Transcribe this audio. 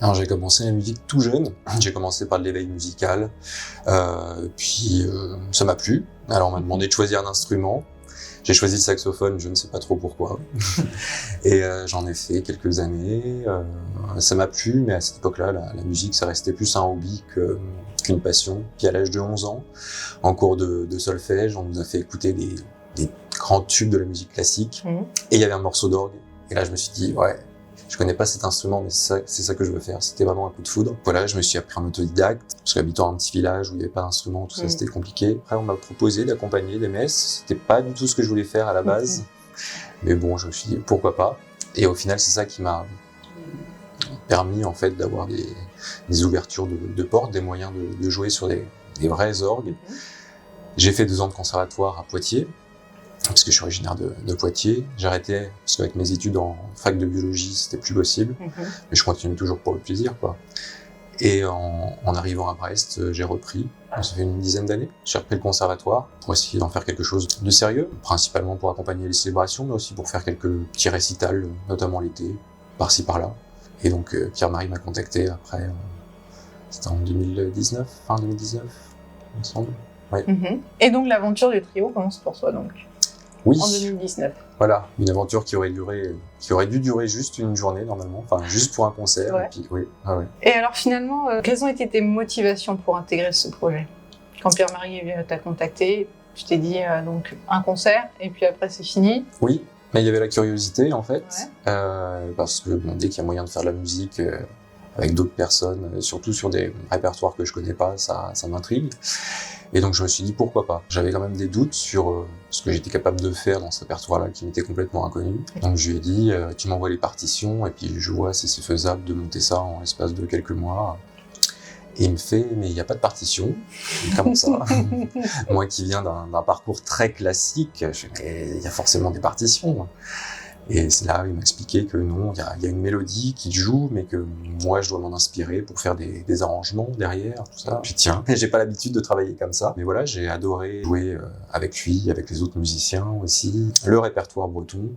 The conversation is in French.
Alors j'ai commencé la musique tout jeune, j'ai commencé par de l'éveil musical, puis ça m'a plu. Alors on m'a demandé de choisir un instrument, j'ai choisi le saxophone, je ne sais pas trop pourquoi, et j'en ai fait quelques années, ça m'a plu, mais à cette époque-là, la musique ça restait plus un hobby qu'une passion. Puis à l'âge de 11 ans, en cours de solfège, on nous a fait écouter des grands tubes de la musique classique, et il y avait un morceau d'orgue, et là je me suis dit, ouais, je connais pas cet instrument, mais c'est ça que je veux faire. C'était vraiment un coup de foudre. Voilà, je me suis appris en autodidacte, parce qu'habitant un petit village où il n'y avait pas d'instrument, tout ça, c'était compliqué. Après, on m'a proposé d'accompagner des messes. C'était pas du tout ce que je voulais faire à la base. Mais bon, je me suis dit, pourquoi pas. Et au final, c'est ça qui m'a permis, en fait, d'avoir des ouvertures de portes, des moyens de jouer sur des vrais orgues. J'ai fait 2 ans de conservatoire à Poitiers, parce que je suis originaire de Poitiers. J'ai arrêté parce qu'avec mes études en fac de biologie, c'était plus possible. Mais je continue toujours pour le plaisir, quoi. Et en arrivant à Brest, j'ai repris. Ça fait une dizaine d'années. J'ai repris le conservatoire pour essayer d'en faire quelque chose de sérieux, principalement pour accompagner les célébrations, mais aussi pour faire quelques petits récitals, notamment l'été, par-ci par-là. Et donc Pierre-Marie m'a contacté après, c'était en 2019, fin 2019, il me semble. Ouais. Et donc l'aventure du trio commence pour toi donc. Oui. En 2019. Voilà, une aventure qui aurait dû durer juste une journée normalement, enfin juste pour un concert. Ouais. Et puis oui. Ah ouais. Et alors finalement, quelles ont été tes motivations pour intégrer ce projet? Quand Pierre-Marie t'a contacté, tu t'es dit donc un concert et puis après c'est fini. Oui, mais il y avait la curiosité en fait, parce que bon, dès qu'il y a moyen de faire de la musique avec d'autres personnes, surtout sur des répertoires que je connais pas, ça m'intrigue. Et donc je me suis dit pourquoi pas. J'avais quand même des doutes sur ce que j'étais capable de faire dans ce répertoire-là qui m'était complètement inconnu. Donc je lui ai dit, tu m'envoies les partitions et puis je vois si c'est faisable de monter ça en l'espace de quelques mois. Et il me fait, mais il n'y a pas de partition. Comment ça? Moi qui viens d'un parcours très classique, je dis, mais il y a forcément des partitions. Et c'est là, il m'a expliqué que non, il y a une mélodie qui joue, mais que moi, je dois m'en inspirer pour faire des arrangements derrière, tout ça. Puis tiens, j'ai pas l'habitude de travailler comme ça. Mais voilà, j'ai adoré jouer avec lui, avec les autres musiciens aussi. Le répertoire breton,